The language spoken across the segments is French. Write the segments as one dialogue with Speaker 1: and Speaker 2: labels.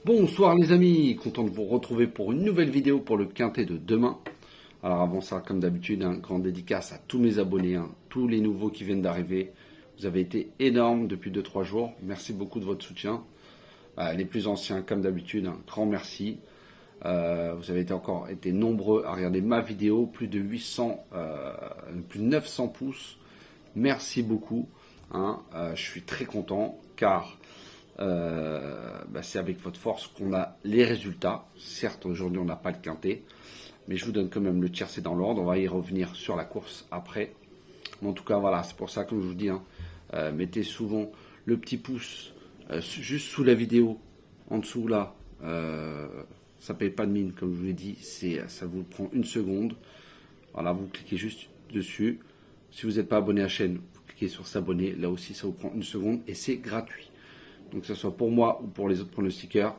Speaker 1: Bonsoir les amis, content de vous retrouver pour une nouvelle vidéo pour le quintet de demain. Alors avant ça, comme d'habitude, un grand dédicace à tous mes abonnés, tous les nouveaux qui viennent d'arriver. Vous avez été énormes depuis 2-3 jours, merci beaucoup de votre soutien. Les plus anciens, comme d'habitude, un grand merci. Vous avez encore été nombreux à regarder ma vidéo, plus de 900 pouces. Merci beaucoup, je suis très content car c'est avec votre force qu'on a les résultats. Certes, aujourd'hui, on n'a pas le quintet, mais je vous donne quand même le tiercé dans l'ordre. On va y revenir sur la course après. Mais en tout cas, voilà, c'est pour ça que je vous dis, mettez souvent le petit pouce juste sous la vidéo, en dessous là. Ça paye pas de mine, comme je vous l'ai dit, ça vous prend une seconde. Voilà, vous cliquez juste dessus. Si vous n'êtes pas abonné à la chaîne, vous cliquez sur s'abonner. Là aussi, ça vous prend une seconde et c'est gratuit. Donc que ce soit pour moi ou pour les autres pronostiqueurs,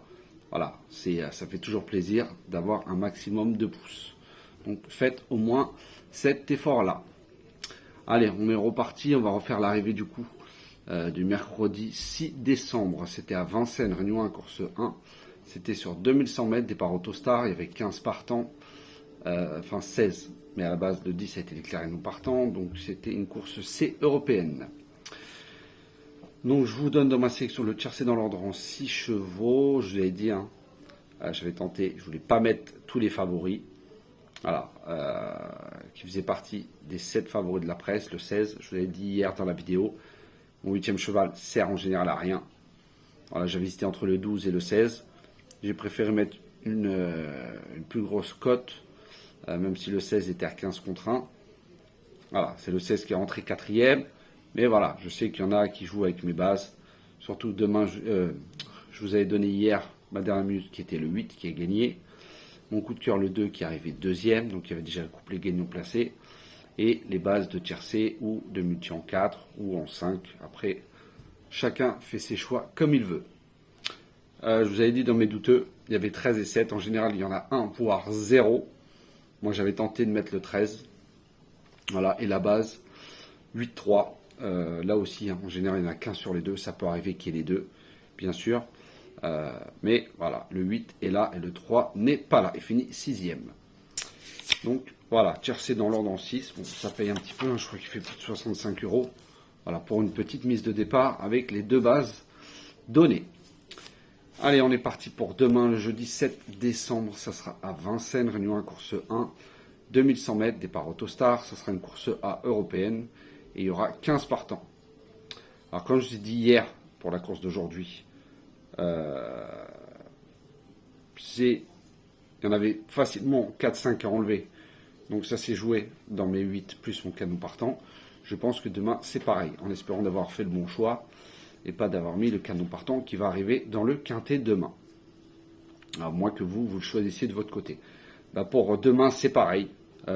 Speaker 1: voilà, ça fait toujours plaisir d'avoir un maximum de pouces. Donc faites au moins cet effort-là. Allez, on est reparti, on va refaire l'arrivée du coup du mercredi 6 décembre. C'était à Vincennes, Réunion 1, course 1. C'était sur 2100 mètres, départ Autostar, il y avait 15 partants, 16, mais à la base le 10 a été déclaré non partant, donc c'était une course C européenne. Donc je vous donne dans ma sélection le tiercé dans l'ordre en 6 chevaux. Je vous avais dit, j'avais tenté, je voulais pas mettre tous les favoris. Voilà, qui faisaient partie des 7 favoris de la presse, le 16. Je vous l'avais dit hier dans la vidéo. Mon 8e cheval sert en général à rien. Voilà, j'avais hésité entre le 12 et le 16. J'ai préféré mettre une plus grosse cote, même si le 16 était à 15 contre 1. Voilà, c'est le 16 qui est rentré 4e. Mais voilà, je sais qu'il y en a qui jouent avec mes bases. Surtout demain, je vous avais donné hier ma dernière minute qui était le 8 qui a gagné. Mon coup de cœur le 2 qui est arrivé 2e, donc il y avait déjà le couplet gagnant placé. Et les bases de tiercé ou de multi en 4 ou en 5. Après, chacun fait ses choix comme il veut. Je vous avais dit dans mes douteux, il y avait 13 et 7. En général, il y en a 1, voire 0. Moi, j'avais tenté de mettre le 13. Voilà, et la base, 8-3. Là aussi, en général, il n'y en a qu'un sur les deux. Ça peut arriver qu'il y ait les deux, bien sûr. Mais voilà, le 8 est là et le 3 n'est pas là. Il finit 6e. Donc voilà, tiercé dans l'ordre en 6. Bon, ça paye un petit peu, je crois qu'il fait plus de 65 €. Voilà, pour une petite mise de départ avec les deux bases données. Allez, on est parti pour demain, le jeudi 7 décembre. Ça sera à Vincennes, Réunion 1, course 1. 2100 mètres, départ Autostar. Ça sera une course A européenne. Et il y aura 15 partants. Alors, comme je vous ai dit hier, pour la course d'aujourd'hui, il y en avait facilement 4-5 à enlever. Donc ça s'est joué dans mes 8 plus mon canon partant. Je pense que demain, c'est pareil, en espérant d'avoir fait le bon choix et pas d'avoir mis le canon partant qui va arriver dans le quintet demain. À moins que vous le choisissiez de votre côté. Pour demain, c'est pareil. Il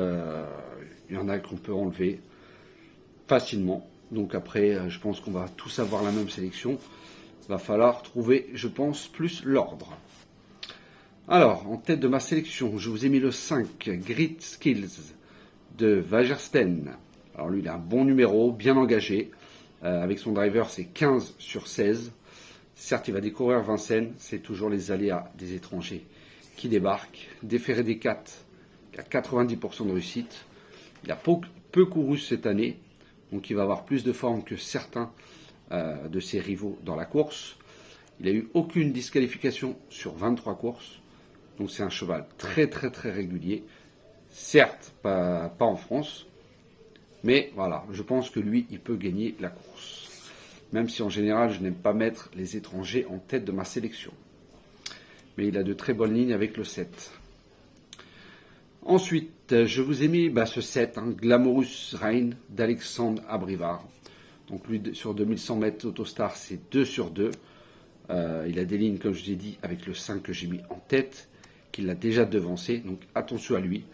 Speaker 1: y en a qu'on peut enlever facilement. Donc après, je pense qu'on va tous avoir la même sélection. Il va falloir trouver, je pense, plus l'ordre. Alors, en tête de ma sélection, je vous ai mis le 5, Grit Skills de Wagersten. Alors lui, il a un bon numéro, bien engagé. Avec son driver, c'est 15 sur 16. Certes, il va découvrir Vincennes. C'est toujours les aléas des étrangers qui débarquent. Déféré des 4, qui a 90% de réussite. Il a peu couru cette année. Donc il va avoir plus de forme que certains de ses rivaux dans la course. Il n'a eu aucune disqualification sur 23 courses. Donc c'est un cheval très très très régulier. Certes, pas en France. Mais voilà, je pense que lui, il peut gagner la course. Même si en général, je n'aime pas mettre les étrangers en tête de ma sélection. Mais il a de très bonnes lignes avec le 7. Ensuite, je vous ai mis ce 7, Glamorous Reign d'Alexandre Abrivard. Donc lui, sur 2100 mètres Autostar, c'est 2 sur 2. Il a des lignes, comme je vous ai dit, avec le 5 que j'ai mis en tête, qu'il a déjà devancé. Donc attention à lui.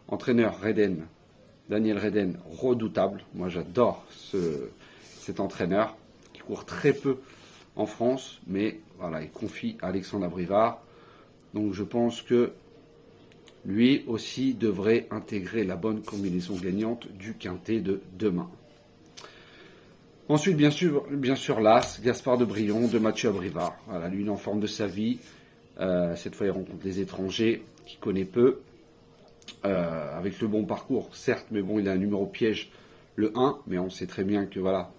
Speaker 1: Entraîneur Daniel Reden, redoutable. Moi, j'adore cet entraîneur qui court très peu en France. Mais voilà, il confie à Alexandre Abrivard. Donc je pense que lui aussi devrait intégrer la bonne combinaison gagnante du quintet de demain. Ensuite, bien sûr l'As, Gaspard de Brion, de Mathieu Abrivard. Voilà, lui, il est en forme de sa vie. Cette fois, il rencontre les étrangers qu'il connaît peu. Avec le bon parcours, certes, mais bon, il a un numéro piège, le 1, mais on sait très bien que voilà,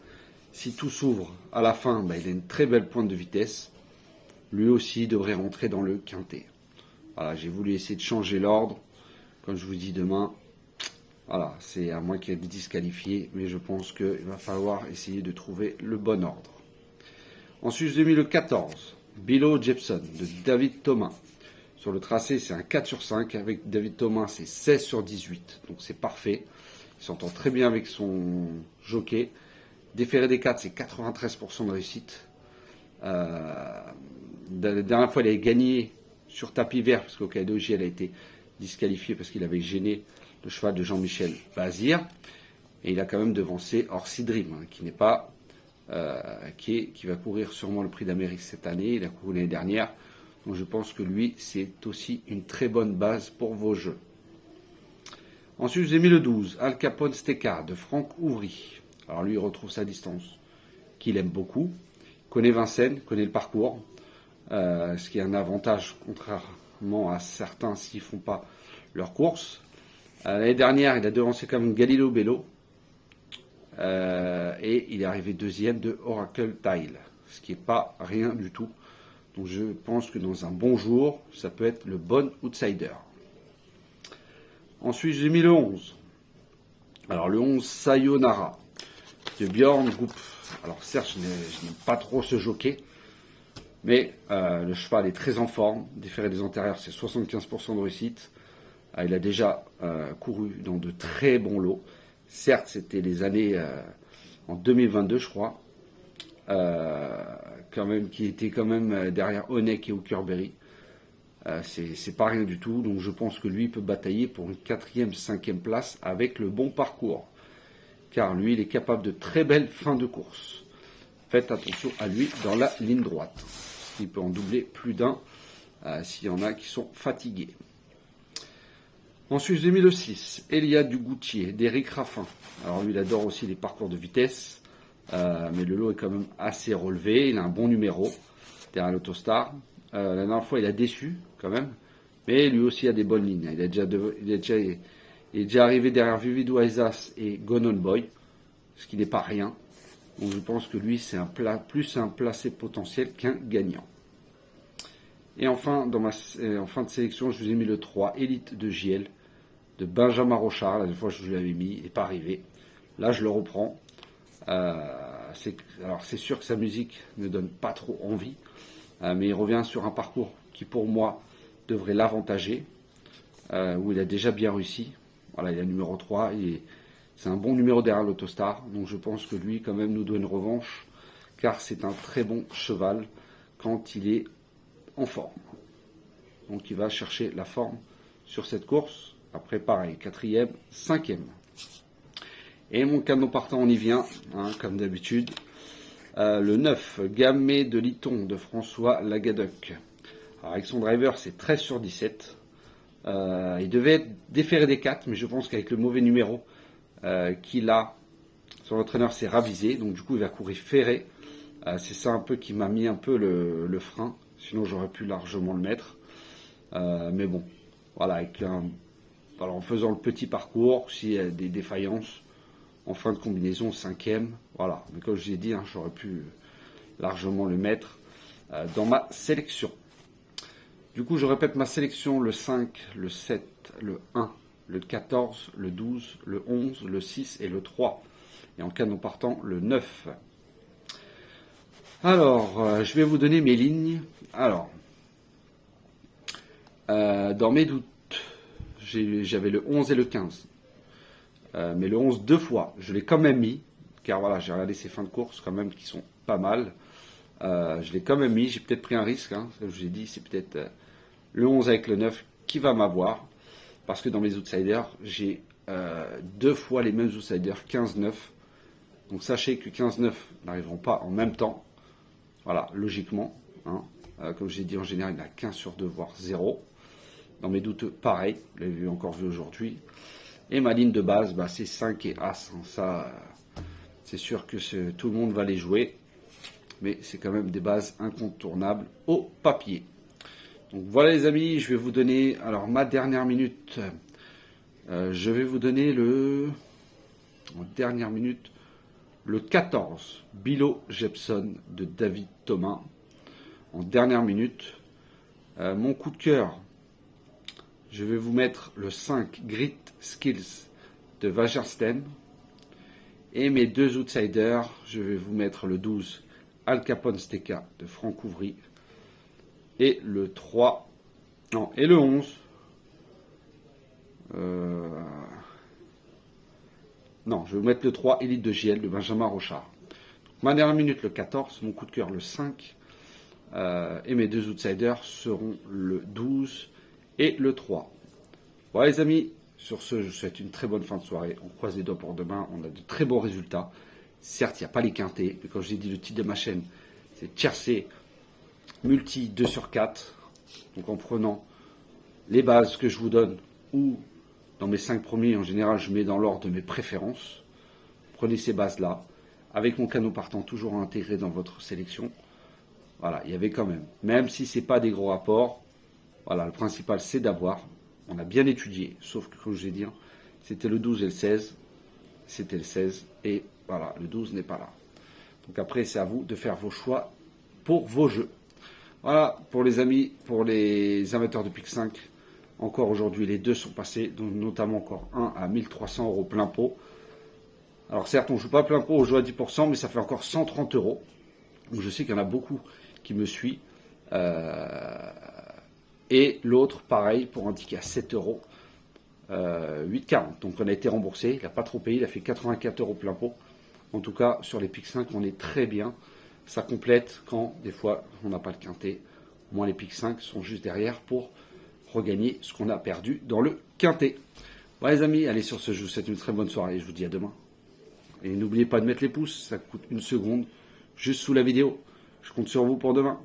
Speaker 1: si tout s'ouvre à la fin, il a une très belle pointe de vitesse. Lui aussi devrait rentrer dans le quintet. Voilà, j'ai voulu essayer de changer l'ordre. Comme je vous dis demain, voilà, c'est à moi qui est disqualifié, mais je pense qu'il va falloir essayer de trouver le bon ordre. Ensuite, j'ai mis le 14, Below Jepson, de David Thomas. Sur le tracé, c'est un 4 sur 5. Avec David Thomas, c'est 16 sur 18. Donc c'est parfait. Il s'entend très bien avec son jockey. Déféré des 4, c'est 93% de réussite. La dernière fois, il avait gagné sur tapis vert, parce qu'au K2J, elle a été disqualifié parce qu'il avait gêné le cheval de Jean-Michel Bazir. Et il a quand même devancé Orsi Dream, qui n'est pas, qui va courir sûrement le Prix d'Amérique cette année. Il a couru l'année dernière. Donc je pense que lui, c'est aussi une très bonne base pour vos jeux. Ensuite, j'ai mis le 12, Al Capone Stecard de Franck Ouvry. Alors lui, il retrouve sa distance, qu'il aime beaucoup. Il connaît Vincennes, connaît le parcours, ce qui est un avantage, contrairement à certains s'ils ne font pas leur course. L'année dernière, il a devancé quand même Galileo Bello. Et il est arrivé deuxième de Oracle Tile, ce qui n'est pas rien du tout. Donc je pense que dans un bon jour, ça peut être le bon outsider. Ensuite, j'ai mis le 11. Alors le 11, Sayonara, de Bjorn Goop. Alors certes, je n'aime pas trop ce jockey, mais le cheval est très en forme. Déféré des antérieurs, c'est 75% de réussite. Il a déjà couru dans de très bons lots. Certes, c'était les années en 2022, je crois. Quand même, qui était quand même derrière Honeck et Hookerberry. C'est pas rien du tout, donc je pense que lui peut batailler pour une 4e, 5e place avec le bon parcours. Car lui, il est capable de très belles fins de course. Faites attention à lui dans la ligne droite. Il peut en doubler plus d'un s'il y en a qui sont fatigués. Ensuite, j'ai mis le 6, Elia Dugoutier, d'Éric Raffin. Alors lui, il adore aussi les parcours de vitesse. Mais le lot est quand même assez relevé. Il a un bon numéro derrière l'Autostar. La dernière fois, il a déçu quand même. Mais lui aussi a des bonnes lignes. Il est déjà arrivé derrière Vividou Aizas et Gonon Boy, ce qui n'est pas rien. Donc je pense que lui, c'est plus un placé potentiel qu'un gagnant. Et enfin, en fin de sélection, je vous ai mis le 3, Élite de JL, de Benjamin Rochard. La dernière fois, je vous l'avais mis, il n'est pas arrivé. Là, je le reprends. Alors c'est sûr que sa musique ne donne pas trop envie, mais il revient sur un parcours qui pour moi devrait l'avantager, où il a déjà bien réussi. Voilà, il est numéro 3, c'est un bon numéro derrière l'Autostar, donc je pense que lui quand même nous doit une revanche, car c'est un très bon cheval quand il est en forme. Donc il va chercher la forme sur cette course. Après pareil, 4e, 5e. Et mon canon partant, on y vient, comme d'habitude. Le 9, Gamay de Liton, de François Lagadec. Alors, avec son driver, c'est 13 sur 17. Il devait être déféré des 4, mais je pense qu'avec le mauvais numéro qu'il a, son entraîneur s'est ravisé. Donc du coup, il va courir ferré. C'est ça un peu qui m'a mis un peu le frein. Sinon, j'aurais pu largement le mettre. Mais bon, voilà, en faisant le petit parcours, s'il y a des défaillances, en fin de combinaison, 5e, voilà. Mais comme je l'ai dit, j'aurais pu largement le mettre dans ma sélection. Du coup, je répète ma sélection, le 5, le 7, le 1, le 14, le 12, le 11, le 6 et le 3. Et en canon partant, le 9. Alors, je vais vous donner mes lignes. Alors, dans mes doutes, j'avais le 11 et le 15. Mais le 11 deux fois, je l'ai quand même mis, car voilà, j'ai regardé ces fins de course quand même qui sont pas mal. Je l'ai quand même mis, j'ai peut-être pris un risque, comme je vous ai dit, c'est peut-être le 11 avec le 9 qui va m'avoir, parce que dans mes outsiders, j'ai deux fois les mêmes outsiders, 15-9. Donc sachez que 15-9 n'arriveront pas en même temps, voilà, logiquement. Comme j'ai dit, en général, il y en a 15 sur 2, voire 0. Dans mes doutes, pareil, je l'ai encore vu aujourd'hui. Et ma ligne de base, c'est 5 et As. Ça, c'est sûr que tout le monde va les jouer. Mais c'est quand même des bases incontournables au papier. Donc voilà les amis, je vais vous donner, alors ma dernière minute, je vais vous donner en dernière minute, le 14, Bilo Jepson de David Thomas, en dernière minute. Mon coup de cœur, je vais vous mettre le 5, Grit Skills de Wagersten. Et mes deux outsiders, je vais vous mettre le 12, Al Capone Steka de Franck Ouvry. Et le 3, non, et le 11, non, je vais vous mettre le 3, Élite de JL de Benjamin Rochard. Donc, ma dernière minute, le 14, mon coup de cœur, le 5, et mes deux outsiders seront le 12 et le 3. Voilà les amis, sur ce, je vous souhaite une très bonne fin de soirée. On croise les doigts pour demain, on a de très bons résultats. Certes, il n'y a pas les quintés, mais comme je l'ai dit, le titre de ma chaîne, c'est tiercé multi 2 sur 4. Donc en prenant les bases que je vous donne, ou dans mes 5 premiers, en général, je mets dans l'ordre de mes préférences. Prenez ces bases-là, avec mon canot partant toujours intégré dans votre sélection. Voilà, il y avait quand même si ce n'est pas des gros rapports, voilà, le principal c'est d'avoir. On a bien étudié, sauf que comme je l'ai dit, c'était le 12 et le 16. C'était le 16 et voilà, le 12 n'est pas là. Donc après, c'est à vous de faire vos choix pour vos jeux. Voilà, pour les amis, pour les amateurs de Pic 5, encore aujourd'hui, les deux sont passés, donc notamment encore un à 1300 € plein pot. Alors certes, on ne joue pas plein pot, on joue à 10%, mais ça fait encore 130 €. Donc je sais qu'il y en a beaucoup qui me suivent. Et l'autre, pareil, pour un ticket à 7 €, 8,40. Donc on a été remboursé, il n'a pas trop payé, il a fait 84 € plein pot. En tout cas, sur les Pic 5, on est très bien. Ça complète quand, des fois, on n'a pas le quintet. Au moins, les Pic 5 sont juste derrière pour regagner ce qu'on a perdu dans le quintet. Voilà les amis, allez sur ce, je vous souhaite une très bonne soirée, je vous dis à demain. Et n'oubliez pas de mettre les pouces, ça coûte 1 seconde, juste sous la vidéo. Je compte sur vous pour demain.